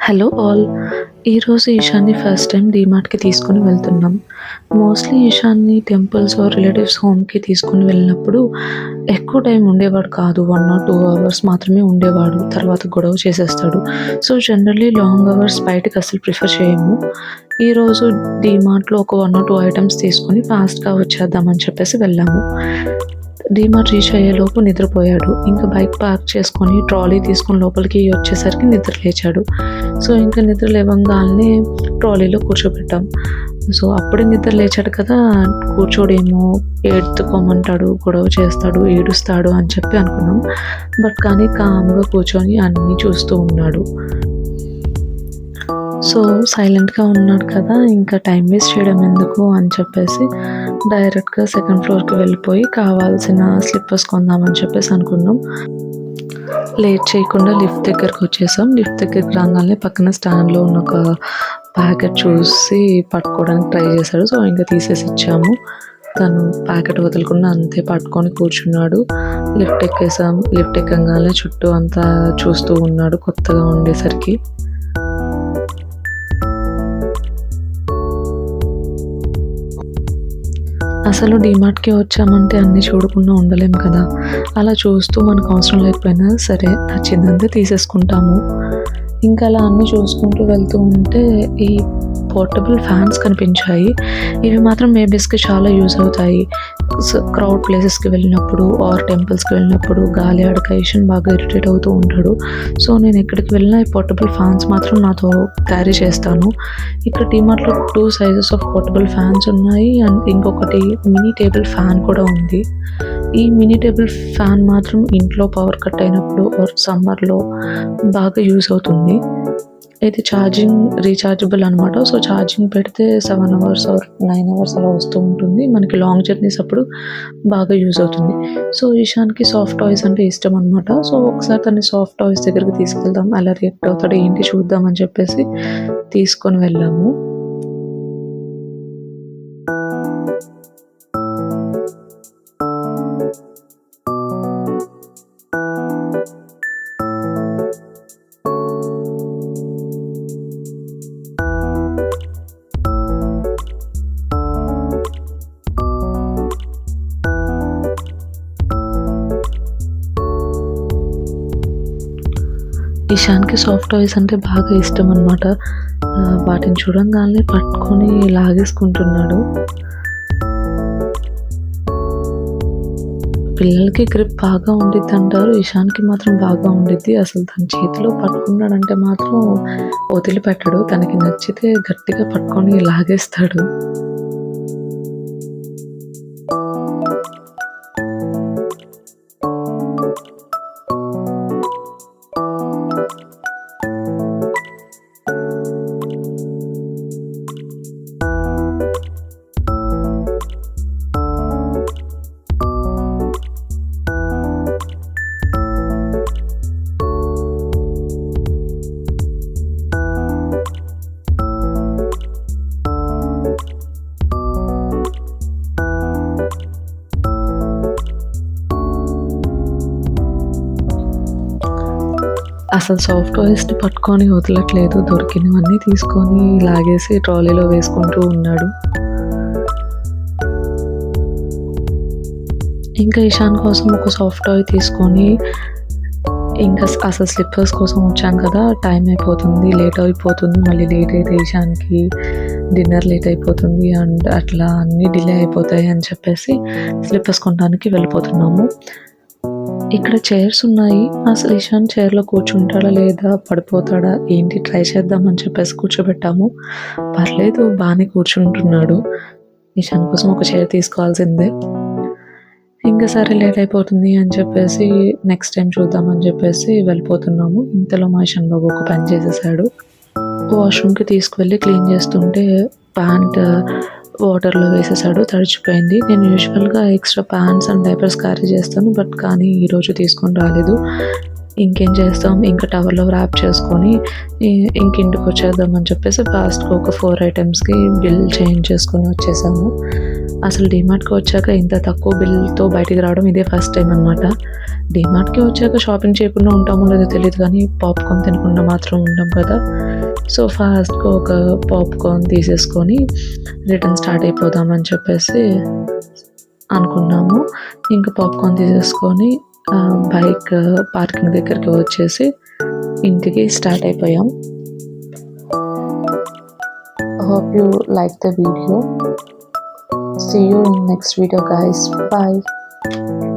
Hello all! ఈరోజు ఈషాన్ని first time డీమార్ట్‌కి తీసుకొని వెళ్తున్నాం. మోస్ట్‌లీ ఈషాన్ని టెంపుల్స్ ఆర్ రిలేటివ్స్ హోమ్‌కి తీసుకొని వెళ్ళినప్పుడు ఎక్కువ టైం ఉండేవాడు కాదు. 1 ఆర్ 2 అవర్స్ మాత్రమే ఉండేవాడు. తర్వాత గొడవ చేసేస్తాడు. సో, జనరల్లీ లాంగ్ అవర్స్ బయటకి అస్సలు ప్రిఫర్ చేయము. ఈరోజు డీమార్ట్‌లో ఒక 1 ఆర్ 2 ఐటెమ్స్ తీసుకొని ఫాస్ట్‌గా వచ్చేద్దామని చెప్పేసి వెళ్ళాము. డీమార్ట్ రీచ్ అయ్యేలోపు నిద్రపోయాడు. ఇంకా బైక్ పార్క్ చేసుకొని ట్రాలీ తీసుకొని లోపలికి వచ్చేసరికి నిద్ర లేచాడు. సో, ఇంకా నిద్ర లేవంగాల్నే ట్రాలీలో కూర్చోబెట్టాం. సో, అప్పుడే నిద్ర లేచాడు కదా! కూర్చోడేమో, ఎత్తుకోమంటాడు, గొడవ చేస్తాడు, ఏడుస్తాడు అని చెప్పి అనుకున్నాం. కానీ కామ్‌గా కూర్చొని అన్నీ చూస్తూ ఉన్నాడు. సో, సైలెంట్‌గా ఉన్నాడు కదా! ఇంకా టైం వేస్ట్ చేయడం ఎందుకు అని చెప్పేసి డైరెక్ట్‌గా సెకండ్ ఫ్లోర్‌కి వెళ్ళిపోయి కావాల్సిన స్లిప్పర్స్ కొందామని చెప్పేసి అనుకున్నాం. లేట్ చేయకుండా లిఫ్ట్ దగ్గరకొచ్చేసాం. లిఫ్ట్ దగ్గరికి రాంగాల్నే పక్కన స్టాండ్‌లో ఉన్న ఒక ప్యాకెట్ చూసి పట్టుకోవడానికి ట్రై చేశాడు. సో, ఇంకా తీసేసి ఇచ్చాము. తను ప్యాకెట్ వదలకుండా అంతే పట్టుకొని కూర్చున్నాడు. లిఫ్ట్ ఎక్కేసాం. లిఫ్ట్ ఎక్కంగానే చుట్టూ అంతా చూస్తూ ఉన్నాడు కొత్తగా ఉండేసరికి. అసలు డీమార్ట్‌కి వచ్చామంటే అన్నీ చూడకుండా ఉండలేం కదా! అలా చూస్తూ మనకు అవసరం లేకపోయినా సరే నచ్చిందంతా తీసేసుకుంటాము. ఇంకా అలా అన్నీ చూసుకుంటూ వెళ్తూ ఉంటే ఈ పోర్టబుల్ ఫ్యాన్స్ కనిపించాయి. ఇవి మాత్రం బేబీస్‌కి చాలా యూజ్ అవుతాయి. క్రౌడ్ ప్లేసెస్‌కి వెళ్ళినప్పుడు ఆర్ టెంపుల్స్‌కి వెళ్ళినప్పుడు గాలి ఆడక ఇషాన్ బాగా ఇరిటేట్ అవుతూ ఉంటాడు. సో, నేను ఎక్కడికి వెళ్ళినా ఈ పోర్టబుల్ ఫ్యాన్స్ మాత్రం నాతో క్యారీ చేస్తాను. ఇక్కడ డీమార్ట్‌లో 2 సైజెస్ ఆఫ్ పోర్టబుల్ ఫ్యాన్స్ ఉన్నాయి. అండ్ ఇంకొకటి మినీ టేబుల్ ఫ్యాన్ కూడా ఉంది. ఈ మినీ టేబుల్ ఫ్యాన్ మాత్రం ఇంట్లో పవర్ కట్ అయినప్పుడు ఆర్ సమ్మర్‌లో బాగా యూజ్ అవుతుంది. ఇది రీచార్జబుల్ అనమాట. సో, ఛార్జింగ్ పెడితే 7 అవర్స్ ఆర్ 9 అవర్స్ అలా వస్తూ ఉంటుంది. మనకి లాంగ్ జర్నీస్ అప్పుడు బాగా యూజ్ అవుతుంది. సో, ఇషాన్‌కి సాఫ్ట్ టాయ్స్ అంటే ఇష్టం అనమాట. సో, ఒకసారి తనని సాఫ్ట్ టాయ్స్ దగ్గరికి తీసుకెళ్దాం. ఎలా రియాక్ట్ అవుతాడో ఏంటి చూద్దాం అని చెప్పేసి తీసుకొని వెళ్ళాము. ఇషాన్‌కి సాఫ్ట్ టాయ్స్ అంటే బాగా ఇష్టం అనమాట. వాటిని చూడంగానే పట్టుకొని లాగేసుకుంటున్నాడు. పిల్లలకి గ్రిప్ బాగా ఉండిద్దంటారు. ఇషాన్‌కి మాత్రం బాగా ఉండిద్ది. అసలు తన చేతిలో పట్టుకున్నాడంటే మాత్రం వదిలిపెట్టడు. తనకి నచ్చితే గట్టిగా పట్టుకొని లాగేస్తాడు. అసలు సాఫ్ట్ టాయ్స్‌ని పట్టుకొని వదలట్లేదు. దొరికినవన్నీ తీసుకొని లాగేసి ట్రాలీలో వేసుకుంటూ ఉన్నాడు. ఇంకా ఇషాన్ కోసం ఒక సాఫ్ట్ టాయ్ తీసుకొని ఇంకా అసలు స్లిప్పర్స్ కోసం వచ్చాం కదా! టైం అయిపోతుంది. లేట్ అయిపోతుంది. మళ్ళీ లేట్ అయితే ఇషాన్‌కి డిన్నర్ లేట్ అయిపోతుంది. అండ్ అట్లా అన్నీ డిలే అయిపోతాయి అని చెప్పేసి స్లిప్పర్స్ కొనడానికి వెళ్ళిపోతున్నాము. ఇక్కడ చైర్స్ ఉన్నాయి. అసలు ఇషాన్ చైర్‌లో కూర్చుంటాడా లేదా? పడిపోతాడా? ఏంటి ట్రై చేద్దామని చెప్పేసి కూర్చోబెట్టాము. పర్లేదు బానే కూర్చుంటున్నాడు. ఇషాన్ కోసం ఒక చైర్ తీసుకోవాల్సిందే. ఇంకా సరే లేట్ అయిపోతుంది అని చెప్పేసి నెక్స్ట్ టైం చూద్దామని చెప్పేసి వెళ్ళిపోతున్నాము. ఇంతలో మా ఇషాన్ బాబు ఒక పని చేసేసాడు. వాష్‌రూమ్‌కి తీసుకువెళ్ళి క్లీన్ చేస్తుంటే ప్యాంట్ వాటర్‌లో వేసేసాడు. తడిచిపోయింది. నేను యూజువల్‌గా extra pants and diapers carry చేస్తాను. కానీ ఈరోజు తీసుకొని రాలేదు. ఇంకేం చేస్తాం, ఇంకా టవల్‌లో ర్యాప్ చేసుకొని ఇంటికి వచ్చేద్దామని చెప్పేసి ఫాస్ట్‌గా ఒక 4 ఐటెమ్స్‌కి బిల్ చేంజ్ చేసుకొని వచ్చేసాము. అసలు డీమార్ట్‌కి వచ్చాక ఇంత తక్కువ బిల్‌తో బయటికి రావడం ఇదే ఫస్ట్ టైం అనమాట. డీమార్ట్‌కి వచ్చాక షాపింగ్ చేయకుండా ఉంటామో లేదో తెలీదు కానీ పాప్‌కార్న్ తినకుండా మాత్రం ఉండం కదా! సో, ఫాస్ట్‌గా ఒక పాప్‌కార్న్ తీసేసుకొని రిటర్న్ స్టార్ట్ అయిపోదామని చెప్పేసి అనుకున్నాము. ఇంకా పాప్‌కార్న్ తీసేసుకొని బైక్ పార్కింగ్ దగ్గరికి వచ్చేసి ఇంటికి స్టార్ట్ అయిపోయాం. Hope you liked the video. See you in next video guys. Bye.